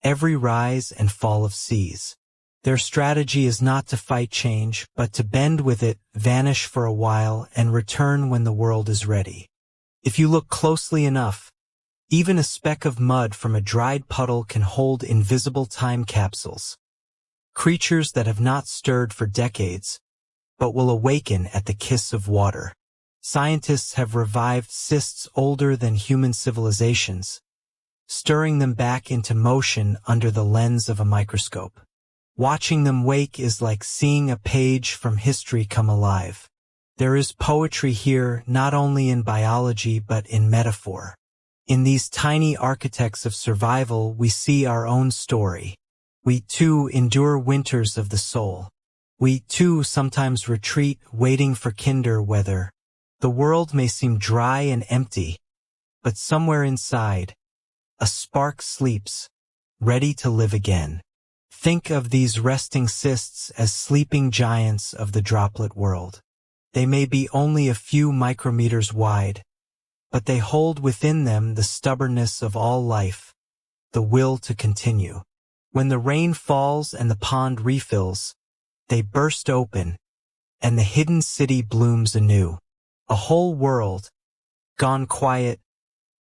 every rise and fall of seas. Their strategy is not to fight change, but to bend with it, vanish for a while, and return when the world is ready. If you look closely enough, even a speck of mud from a dried puddle can hold invisible time capsules. Creatures that have not stirred for decades, but will awaken at the kiss of water. Scientists have revived cysts older than human civilizations, stirring them back into motion under the lens of a microscope. Watching them wake is like seeing a page from history come alive. There is poetry here not only in biology but in metaphor. In these tiny architects of survival we see our own story. We too endure winters of the soul. We too sometimes retreat waiting for kinder weather. The world may seem dry and empty, but somewhere inside, a spark sleeps, ready to live again. Think of these resting cysts as sleeping giants of the droplet world. They may be only a few micrometers wide, but they hold within them the stubbornness of all life, the will to continue. When the rain falls and the pond refills, they burst open, and the hidden city blooms anew. A whole world, gone quiet,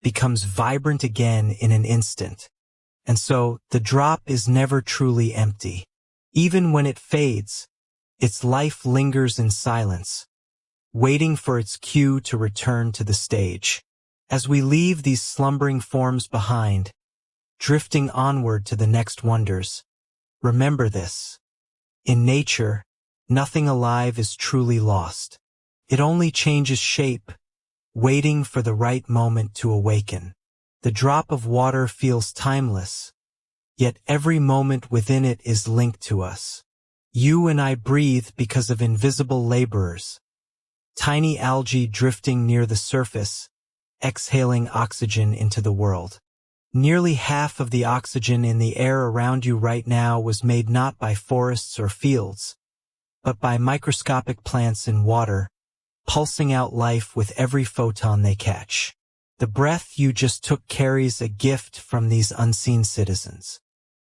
becomes vibrant again in an instant. And so, the drop is never truly empty. Even when it fades, its life lingers in silence, waiting for its cue to return to the stage. As we leave these slumbering forms behind, drifting onward to the next wonders, remember this. In nature, nothing alive is truly lost. It only changes shape, waiting for the right moment to awaken. The drop of water feels timeless, yet every moment within it is linked to us. You and I breathe because of invisible laborers, tiny algae drifting near the surface, exhaling oxygen into the world. Nearly half of the oxygen in the air around you right now was made not by forests or fields, but by microscopic plants in water, pulsing out life with every photon they catch. The breath you just took carries a gift from these unseen citizens.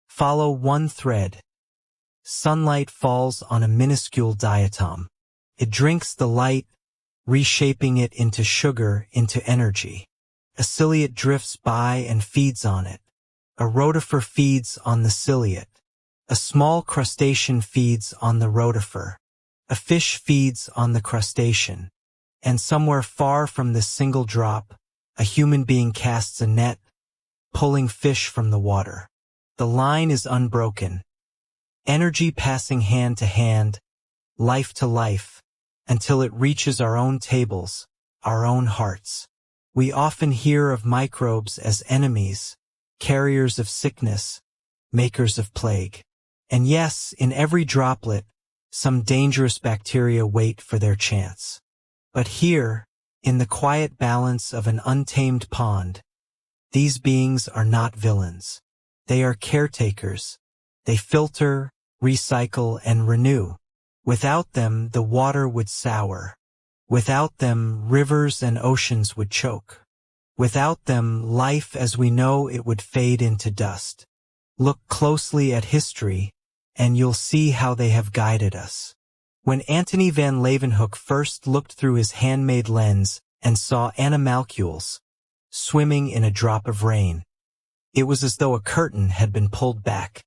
Follow one thread. Sunlight falls on a minuscule diatom. It drinks the light, reshaping it into sugar, into energy. A ciliate drifts by and feeds on it. A rotifer feeds on the ciliate. A small crustacean feeds on the rotifer. A fish feeds on the crustacean. And somewhere far from this single drop, a human being casts a net, pulling fish from the water. The line is unbroken, energy passing hand to hand, life to life, until it reaches our own tables, our own hearts. We often hear of microbes as enemies, carriers of sickness, makers of plague. And yes, in every droplet, some dangerous bacteria wait for their chance. But here, in the quiet balance of an untamed pond, these beings are not villains. They are caretakers. They filter, recycle, and renew. Without them, the water would sour. Without them, rivers and oceans would choke. Without them, life as we know it would fade into dust. Look closely at history, and you'll see how they have guided us. When Antony van Leeuwenhoek first looked through his handmade lens and saw animalcules swimming in a drop of rain, it was as though a curtain had been pulled back.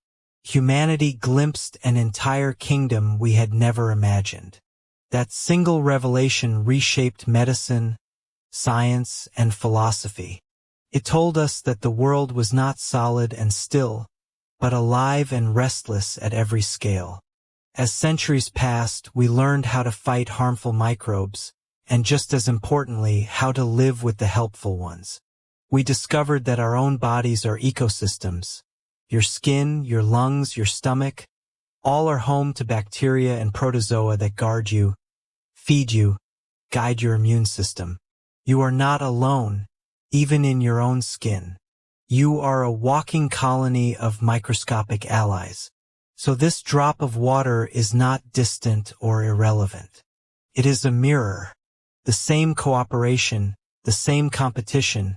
Humanity glimpsed an entire kingdom we had never imagined. That single revelation reshaped medicine, science, and philosophy. It told us that the world was not solid and still, but alive and restless at every scale. As centuries passed, we learned how to fight harmful microbes, and just as importantly, how to live with the helpful ones. We discovered that our own bodies are ecosystems. Your skin, your lungs, your stomach, all are home to bacteria and protozoa that guard you, feed you, guide your immune system. You are not alone, even in your own skin. You are a walking colony of microscopic allies. So this drop of water is not distant or irrelevant. It is a mirror. The same cooperation, the same competition,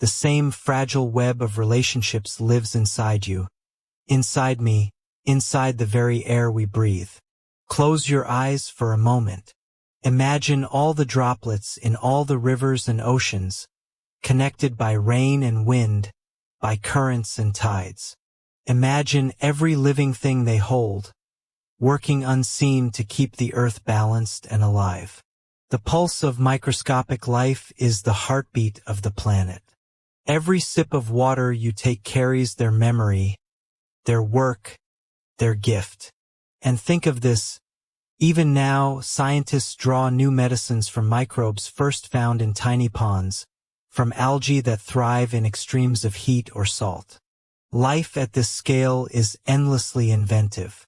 the same fragile web of relationships lives inside you, inside me, inside the very air we breathe. Close your eyes for a moment. Imagine all the droplets in all the rivers and oceans, connected by rain and wind, by currents and tides. Imagine every living thing they hold, working unseen to keep the earth balanced and alive. The pulse of microscopic life is the heartbeat of the planet. Every sip of water you take carries their memory, their work, their gift. And think of this, even now, scientists draw new medicines from microbes first found in tiny ponds, from algae that thrive in extremes of heat or salt. Life at this scale is endlessly inventive.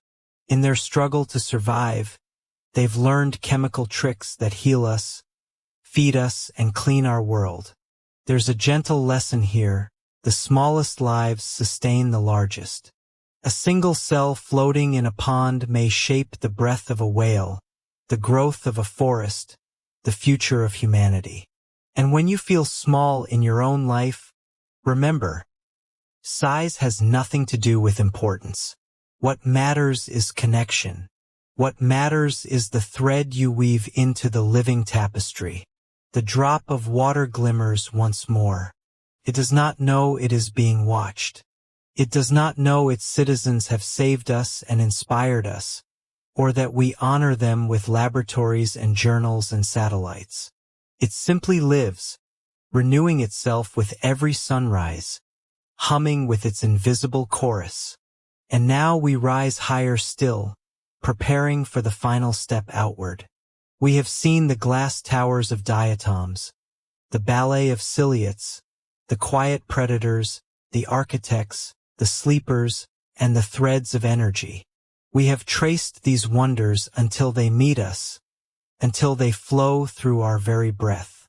In their struggle to survive, they've learned chemical tricks that heal us, feed us, and clean our world. There's a gentle lesson here: the smallest lives sustain the largest. A single cell floating in a pond may shape the breath of a whale, the growth of a forest, the future of humanity. And when you feel small in your own life, remember, size has nothing to do with importance. What matters is connection. What matters is the thread you weave into the living tapestry. The drop of water glimmers once more. It does not know it is being watched. It does not know its citizens have saved us and inspired us, or that we honor them with laboratories and journals and satellites. It simply lives, renewing itself with every sunrise, humming with its invisible chorus. And now we rise higher still, preparing for the final step outward. We have seen the glass towers of diatoms, the ballet of ciliates, the quiet predators, the architects, the sleepers, and the threads of energy. We have traced these wonders until they meet us, until they flow through our very breath.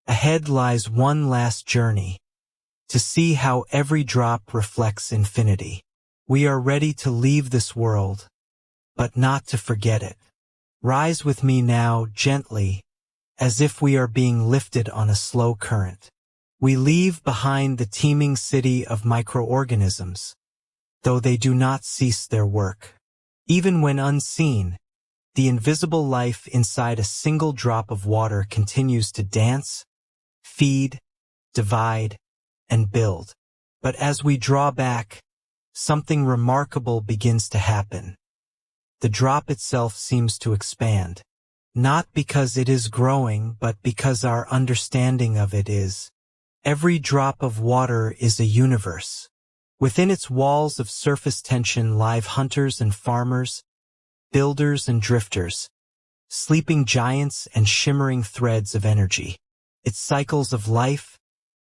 Ahead lies one last journey, to see how every drop reflects infinity. We are ready to leave this world, but not to forget it. Rise with me now, gently, as if we are being lifted on a slow current. We leave behind the teeming city of microorganisms, though they do not cease their work. Even when unseen, the invisible life inside a single drop of water continues to dance, feed, divide, and build. But as we draw back, something remarkable begins to happen. The drop itself seems to expand. not because it is growing, but because our understanding of it is. Every drop of water is a universe. Within its walls of surface tension live hunters and farmers, builders and drifters, sleeping giants and shimmering threads of energy. Its cycles of life,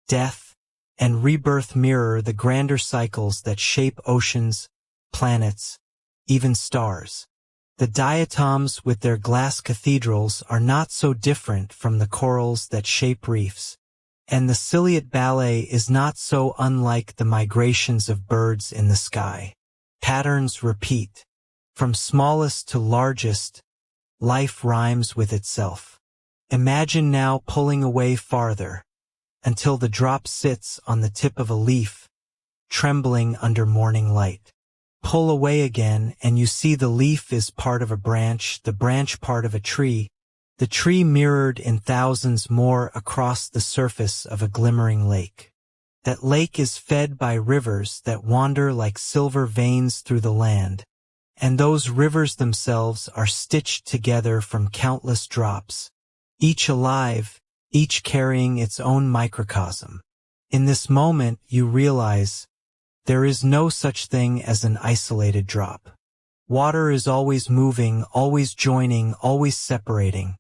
death, and rebirth mirror the grander cycles that shape oceans, planets, even stars. The diatoms with their glass cathedrals are not so different from the corals that shape reefs, and the ciliate ballet is not so unlike the migrations of birds in the sky. Patterns repeat. From smallest to largest, life rhymes with itself. Imagine now pulling away farther, until the drop sits on the tip of a leaf, trembling under morning light. Pull away again and you see the leaf is part of a branch, the branch part of a tree, the tree mirrored in thousands more across the surface of a glimmering lake. That lake is fed by rivers that wander like silver veins through the land, and those rivers themselves are stitched together from countless drops, each alive, each carrying its own microcosm. In this moment you realize there is no such thing as an isolated drop. Water is always moving, always joining, always separating,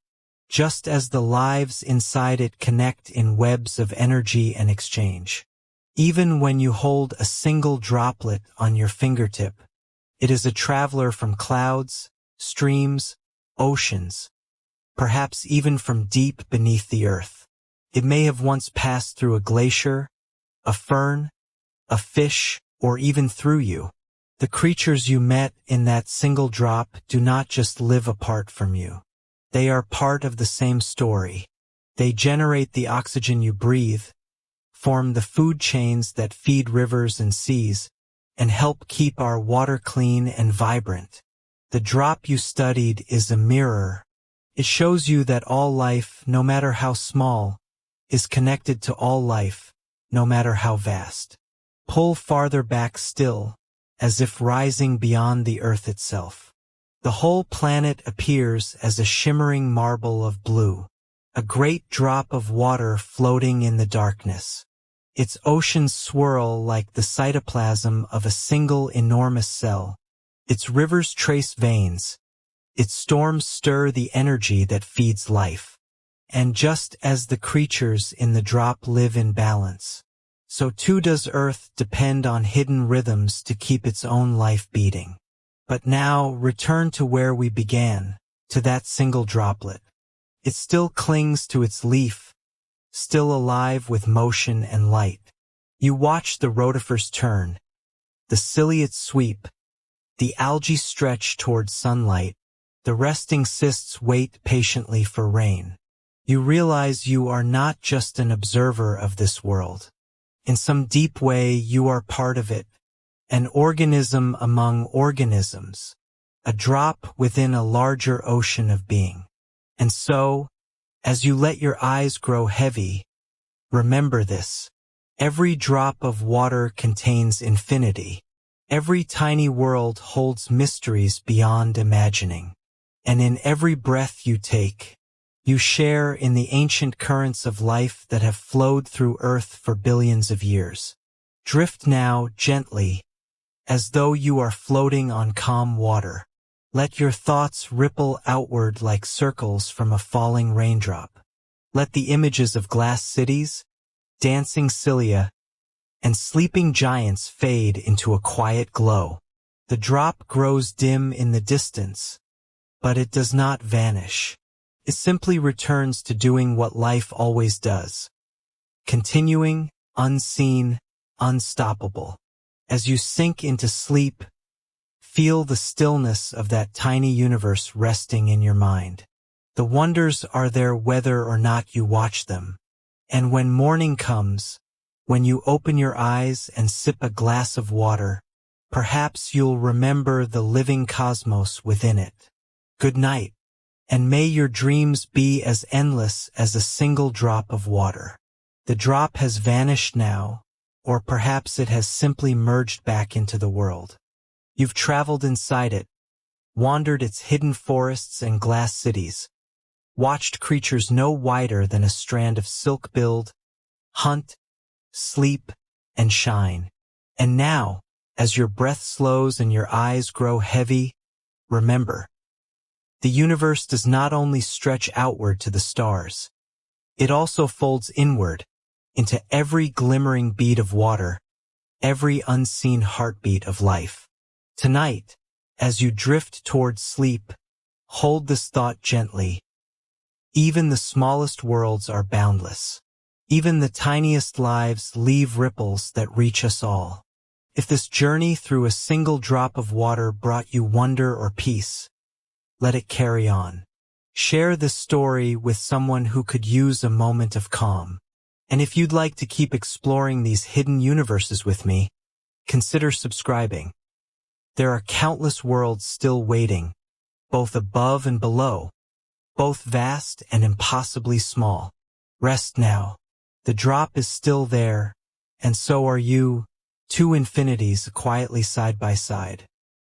just as the lives inside it connect in webs of energy and exchange. Even when you hold a single droplet on your fingertip, it is a traveler from clouds, streams, oceans, perhaps even from deep beneath the earth. It may have once passed through a glacier, a fern, a fish, or even through you. The creatures you met in that single drop do not just live apart from you. They are part of the same story. They generate the oxygen you breathe, form the food chains that feed rivers and seas, and help keep our water clean and vibrant. The drop you studied is a mirror. It shows you that all life, no matter how small, is connected to all life, no matter how vast. Pull farther back still, as if rising beyond the earth itself. The whole planet appears as a shimmering marble of blue, a great drop of water floating in the darkness. Its oceans swirl like the cytoplasm of a single enormous cell. Its rivers trace veins. Its storms stir the energy that feeds life. And just as the creatures in the drop live in balance, so too does Earth depend on hidden rhythms to keep its own life beating. But now return to where we began, to that single droplet. It still clings to its leaf, still alive with motion and light. You watch the rotifers turn, the ciliates sweep, the algae stretch toward sunlight, the resting cysts wait patiently for rain. You realize you are not just an observer of this world. In some deep way, you are part of it, an organism among organisms, a drop within a larger ocean of being. And so, as you let your eyes grow heavy, remember this. Every drop of water contains infinity. Every tiny world holds mysteries beyond imagining. And in every breath you take, you share in the ancient currents of life that have flowed through Earth for billions of years. Drift now gently, as though you are floating on calm water. Let your thoughts ripple outward like circles from a falling raindrop. Let the images of glass cities, dancing cilia, and sleeping giants fade into a quiet glow. The drop grows dim in the distance, but it does not vanish. It simply returns to doing what life always does. Continuing, unseen, unstoppable. As you sink into sleep, feel the stillness of that tiny universe resting in your mind. The wonders are there whether or not you watch them. And when morning comes, when you open your eyes and sip a glass of water, perhaps you'll remember the living cosmos within it. Good night. And may your dreams be as endless as a single drop of water. The drop has vanished now, or perhaps it has simply merged back into the world. You've traveled inside it, wandered its hidden forests and glass cities, watched creatures no wider than a strand of silk build, hunt, sleep, and shine. And now, as your breath slows and your eyes grow heavy, remember, the universe does not only stretch outward to the stars. It also folds inward, into every glimmering bead of water, every unseen heartbeat of life. Tonight, as you drift toward sleep, hold this thought gently. Even the smallest worlds are boundless. Even the tiniest lives leave ripples that reach us all. If this journey through a single drop of water brought you wonder or peace, let it carry on. Share this story with someone who could use a moment of calm. And if you'd like to keep exploring these hidden universes with me, consider subscribing. There are countless worlds still waiting, both above and below, both vast and impossibly small. Rest now. The drop is still there, and so are you, two infinities quietly side by side.